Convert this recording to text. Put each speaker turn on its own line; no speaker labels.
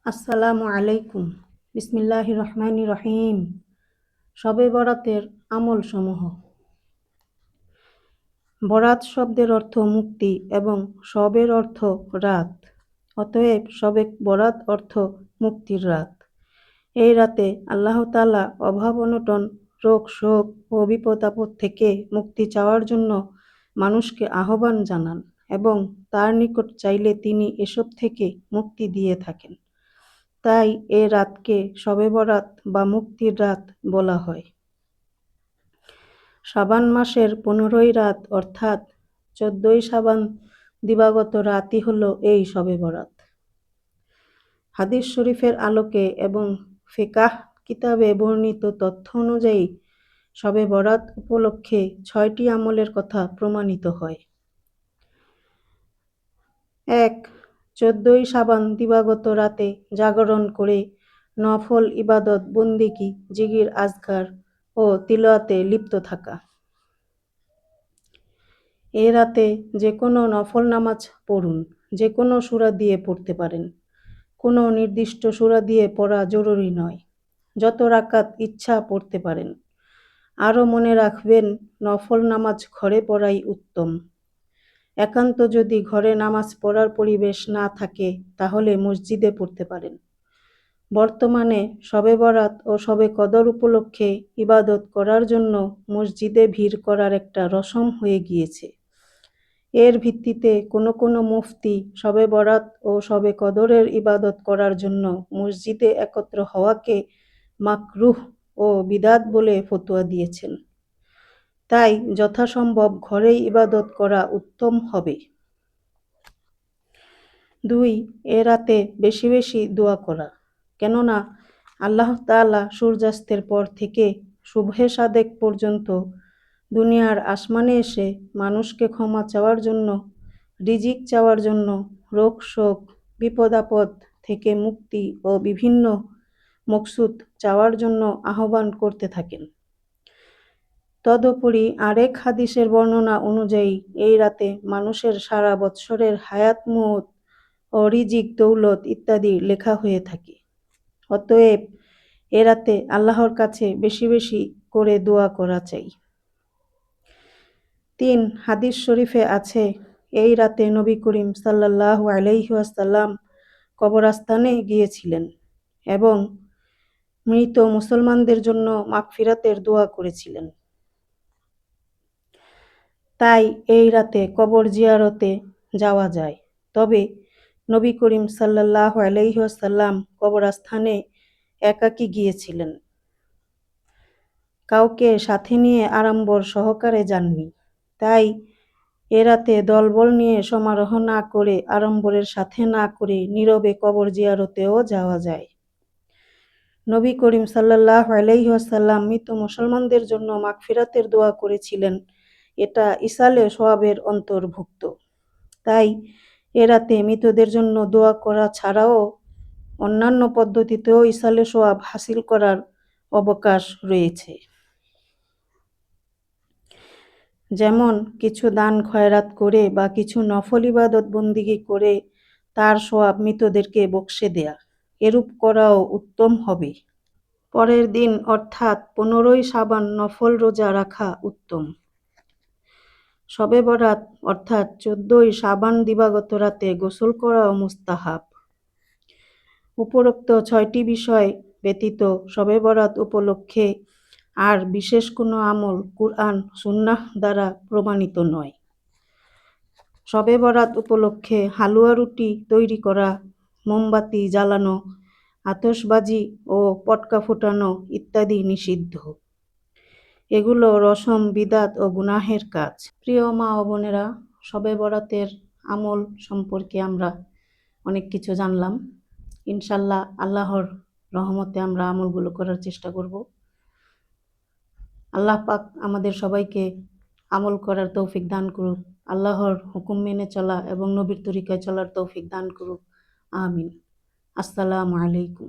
আসসালামু আলাইকুম। বিসমিল্লাহির রহমানির রহিম। শবে বরাতের আমলসমূহ। বরাত শব্দের অর্থ মুক্তি এবং শবের অর্থ রাত। অতএব শবে বরাত অর্থ মুক্তির রাত। এই রাতে আল্লাহ তাআলা অভাব অনটন, রোগ শোক ও বিপদ আপদ থেকে মুক্তি চাওয়ার জন্য মানুষকে আহ্বান জানান এবং তার নিকট চাইলে তিনি এসব থেকে মুক্তি দিয়ে থাকেন। তাই এ রাতকে শবে বরাত বা মুক্তির রাত বলা হয়। শাবান মাসের 15ই রাত অর্থাৎ 14ই শাবান দিবাগত রাতই হলো এই শবে বরাত। হাদিস শরীফের আলোকে এবং ফিকাহ কিতাবে বর্ণিত তথ্য অনুযায়ী শবে বরাত উপলক্ষে 6টি আমলের কথা প্রমাণিত হয়। 1. 14ই শাবান দিবাগত রাতে জাগরণ করে নফল ইবাদত বন্দেগী, জিকির আজকার ও তিলাওয়াতে লিপ্ত থাকা। এ রাতে যে কোনো নফল নামাজ পড়ুন, যে কোনো সূরা দিয়ে পড়তে পারেন। কোনো নির্দিষ্ট সূরা দিয়ে পড়া জরুরি নয়, যত রাকাত ইচ্ছা পড়তে পারেন। আরও মনে রাখবেন, নফল নামাজ ঘরে পড়াই উত্তম। একান্ত যদি ঘরে নামাজ পড়ার পরিবেশ না থাকে তাহলে মসজিদে পড়তে পারেন। বর্তমানে শবে বরাত ও শবে কদর উপলক্ষে ইবাদত করার জন্য মসজিদে ভিড় করার একটা রসম হয়ে গিয়েছে। এর ভিত্তিতে কোনো মুফতি শবে বরাত ও শবে কদরের ইবাদত করার জন্য মসজিদে একত্র হওয়াকে মাকরুহ ও বিদআত বলে ফতোয়া দিয়েছেন। তাই যথাসম্ভব ঘরেই ইবাদত করা উত্তম হবে। 2. এ রাতে বেশি বেশি দোয়া করা। কেননা আল্লাহ তাআলা সূর্যাস্তের পর থেকে শুভে সাদেক পর্যন্ত দুনিয়ার আসমানে এসে মানুষকে ক্ষমা চাওয়ার জন্য, রিজিক চাওয়ার জন্য, রোগ শোক বিপদ আপদ থেকে মুক্তি ও বিভিন্ন মকসুদ চাওয়ার জন্য আহ্বান করতে থাকেন। তদুপরি আরেক হাদিসের বর্ণনা অনুযায়ী এই রাতে মানুষের সারা বৎসরের হায়াত মউত ও রিজিক দৌলত ইত্যাদি লেখা হয়ে থাকে। অতএব এ রাতে আল্লাহর কাছে বেশি বেশি করে দোয়া করা চাই। 3. হাদিস শরীফে আছে, এই রাতে নবী করিম সাল্লাল্লাহু আলাইহি ওয়াসাল্লাম কবরস্থানে গিয়েছিলেন এবং মৃত মুসলমানদের জন্য মাগফিরাতের দোয়া করেছিলেন। তাই এই রাতে কবর জিয়ারতে যাওয়া যায়। তবে নবী করিম সাল্লাল্লাহু আলাইহি ওয়াসাল্লাম কবরস্থানে একাকী গিয়েছিলেন, কাউকে সাথে নিয়ে আড়ম্বর সহকারে যাননি। তাই এ রাতে দলবল নিয়ে সমারোহ না করে, আড়ম্বরের সাথে না করে নীরবে কবর জিয়ারতেও যাওয়া যায়। নবী করিম সাল্লাল্লাহু আলাইহি ওয়াসাল্লাম মৃত মুসলমানদের জন্য মাগফিরাতের দোয়া করেছিলেন। এটা ইসালে সওয়াবের অন্তর্ভুক্ত। তাই এ রাতে মৃতদের জন্য দোয়া করা ছাড়াও অন্যান্য পদ্ধতিতেও ইসালে সওয়াব হাসিল করার অবকাশ রয়েছে। যেমন কিছু দান খয়রাত করে বা কিছু নফল ইবাদত বন্দেগী করে তার সওয়াব মৃতদেরকে বকশে দেয়া। এরূপ করাও উত্তম হবে। পরের দিন অর্থাৎ 15ই শাবান নফল রোজা রাখা উত্তম। শবে বরাত অর্থাৎ 14ই শাবান দিবাগত রাতে গোসল করাও মুস্তাহাব। উপরোক্ত 6টি বিষয় ব্যতীত শবে বরাত উপলক্ষে আর বিশেষ কোনো আমল কুরআন সুন্নাহ দ্বারা প্রমাণিত নয়। শবে বরাত উপলক্ষে হালুয়া রুটি তৈরি করা, মোমবাতি জ্বালানো, আতশবাজি ও পটকা ফোটানো ইত্যাদি নিষিদ্ধ। এগুলো রসম, বিদআত ও গুনাহের কাজ। প্রিয় মা ও বোনেরা, শবে বরাতের আমল সম্পর্কে আমরা অনেক কিছু জানলাম। ইনশাল্লাহ আল্লাহর রহমতে আমরা আমলগুলো করার চেষ্টা করব। আল্লাহ পাক আমাদের সবাইকে আমল করার তৌফিক দান করুক, আল্লাহর হুকুম মেনে চলা এবং নবীর তরিকায় চলার তৌফিক দান করুক। আমিন। আসসালামু আলাইকুম।